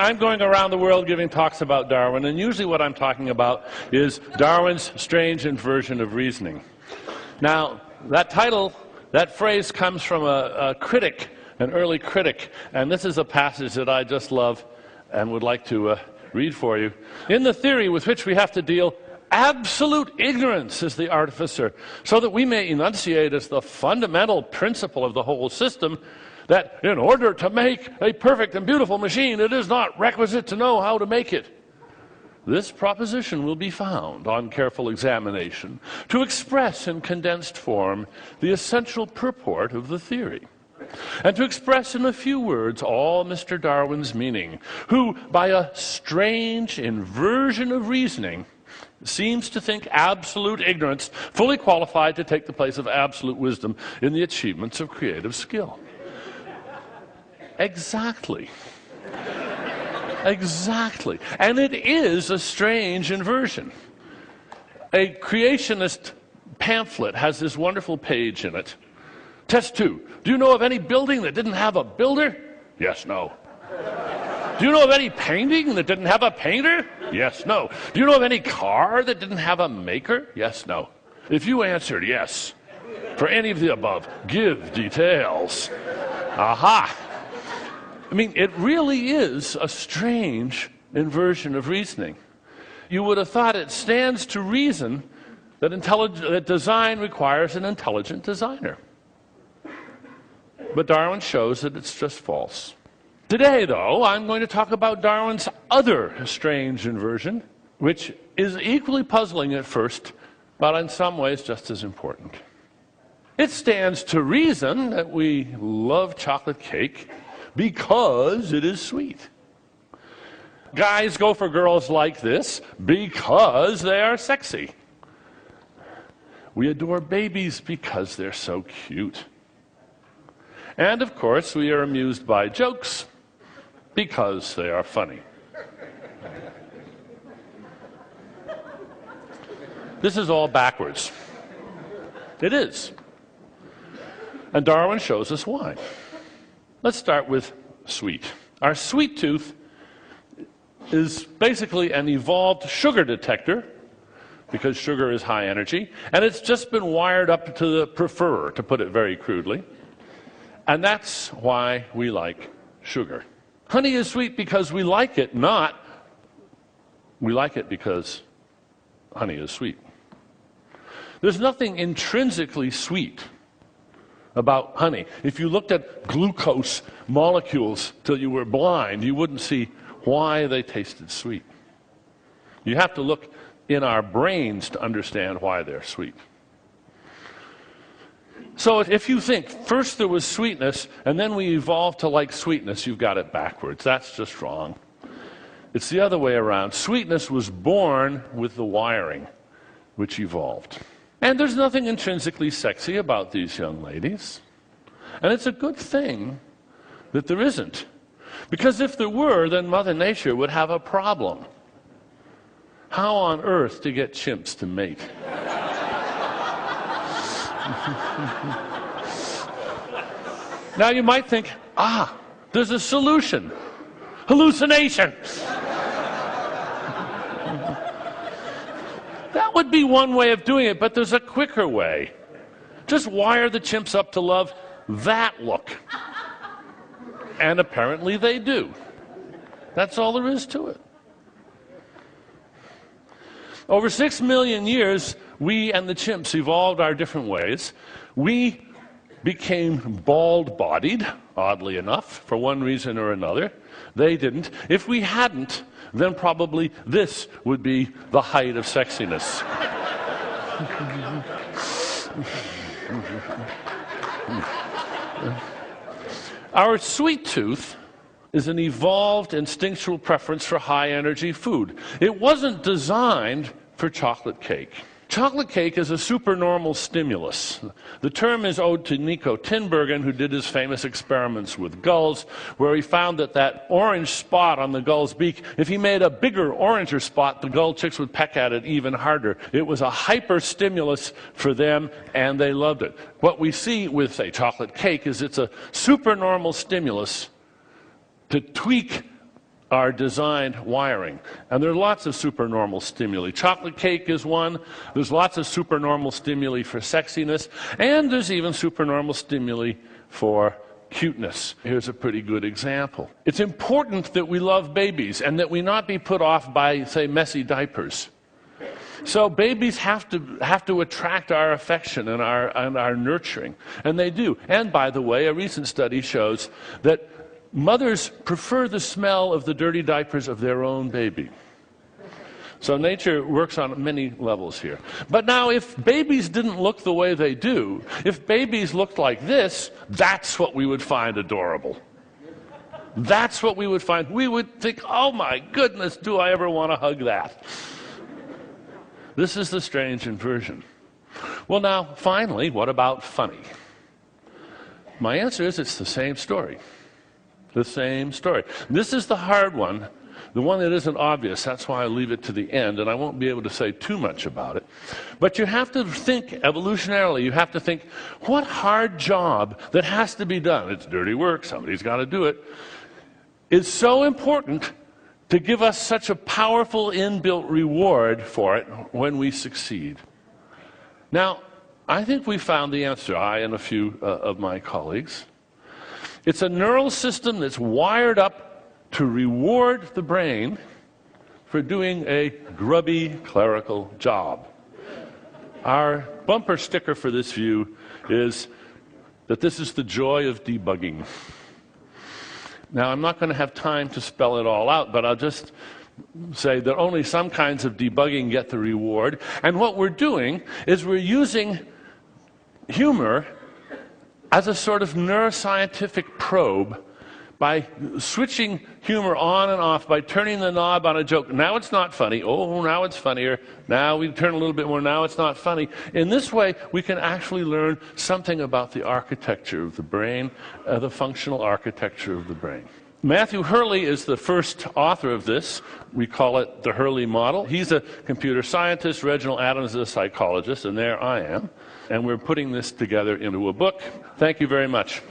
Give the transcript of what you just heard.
I'm going around the world giving talks about Darwin, and usually what I'm talking about is Darwin's strange inversion of reasoning. Now, that title, that phrase comes from a critic, an early critic, and this is a passage that I just love and would like to read for you. In the theory with which we have to deal, absolute ignorance is the artificer, so that we may enunciate as the fundamental principle of the whole system that in order to make a perfect and beautiful machine, it is not requisite to know how to make it. This proposition will be found, on careful examination, to express in condensed form the essential purport of the theory, and to express in a few words all Mr. Darwin's meaning, who, by a strange inversion of reasoning, seems to think absolute ignorance fully qualified to take the place of absolute wisdom in the achievements of creative skill. Exactly. Exactly. And it is a strange inversion. A creationist pamphlet has this wonderful page in it. Test 2. Do you know of any building that didn't have a builder? Yes, no. Do you know of any painting that didn't have a painter? Yes, no. Do you know of any car that didn't have a maker? Yes, no. If you answered yes for any of the above, give details. Aha! I mean, it really is a strange inversion of reasoning. You would have thought it stands to reason that that design requires an intelligent designer. But Darwin shows that it's just false. Today, though, I'm going to talk about Darwin's other strange inversion, which is equally puzzling at first, but in some ways just as important. It stands to reason that we love chocolate cake because it is sweet. Guys go for girls like this because they are sexy. We adore babies because they're so cute. And of course, we are amused by jokes because they are funny. This is all backwards. It is. And Darwin shows us why. Let's start with sweet. Our sweet tooth is basically an evolved sugar detector, because sugar is high energy, and it's just been wired up to the preferrer, to put it very crudely. And that's why we like sugar. Honey is sweet because we like it, not we like it because honey is sweet. There's nothing intrinsically sweet about honey. If you looked at glucose molecules till you were blind, you wouldn't see why they tasted sweet. You have to look in our brains to understand why they're sweet. So if you think first there was sweetness and then we evolved to like sweetness, you've got it backwards. That's just wrong. It's the other way around. Sweetness was born with the wiring, which evolved. And there's nothing intrinsically sexy about these young ladies. And it's a good thing that there isn't. Because if there were, then Mother Nature would have a problem. How on earth to get chimps to mate? Now you might think, there's a solution. Hallucination. That would be one way of doing it, but there's a quicker way. Just wire the chimps up to love that look. And apparently they do. That's all there is to it. Over 6 million years, we and the chimps evolved our different ways. We became bald-bodied, oddly enough, for one reason or another. They didn't. If we hadn't, then probably this would be the height of sexiness. Our sweet tooth is an evolved instinctual preference for high-energy food. It wasn't designed for chocolate cake. Chocolate cake is a supernormal stimulus. The term is owed to Nico Tinbergen, who did his famous experiments with gulls, where he found that orange spot on the gull's beak, if he made a bigger, oranger spot, the gull chicks would peck at it even harder. It was a hyper-stimulus for them, and they loved it. What we see with, say, chocolate cake is it's a supernormal stimulus to tweak our designed wiring. And there are lots of supernormal stimuli. Chocolate cake is one. There's lots of supernormal stimuli for sexiness. And there's even supernormal stimuli for cuteness. Here's a pretty good example. It's important that we love babies and that we not be put off by, say, messy diapers. So babies have to attract our affection and our nurturing. And they do. And by the way, a recent study shows that mothers prefer the smell of the dirty diapers of their own baby. So nature works on many levels here. But now, if babies didn't look the way they do, if babies looked like this, that's what we would find adorable. That's what we would find. We would think, oh my goodness, do I ever want to hug that? This is the strange inversion. Well, now, finally, what about funny? My answer is it's the same story. The same story. This is the hard one, the one that isn't obvious. That's why I leave it to the end, and I won't be able to say too much about it. But you have to think evolutionarily. You have to think, what hard job that has to be done? It's dirty work. Somebody's got to do it. Is so important to give us such a powerful inbuilt reward for it when we succeed. Now, I think we found the answer, I and a few of my colleagues. It's a neural system that's wired up to reward the brain for doing a grubby clerical job. Our bumper sticker for this view is that this is the joy of debugging. Now, I'm not going to have time to spell it all out, but I'll just say that only some kinds of debugging get the reward. And what we're doing is we're using humor as a sort of neuroscientific probe by switching humor on and off, by turning the knob on a joke. Now it's not funny. Oh, now it's funnier. Now we turn a little bit more. Now it's not funny. In this way, we can actually learn something about the architecture of the brain, the functional architecture of the brain. Matthew Hurley is the first author of this. We call it the Hurley model. He's a computer scientist. Reginald Adams is a psychologist, and there I am. And we're putting this together into a book. Thank you very much.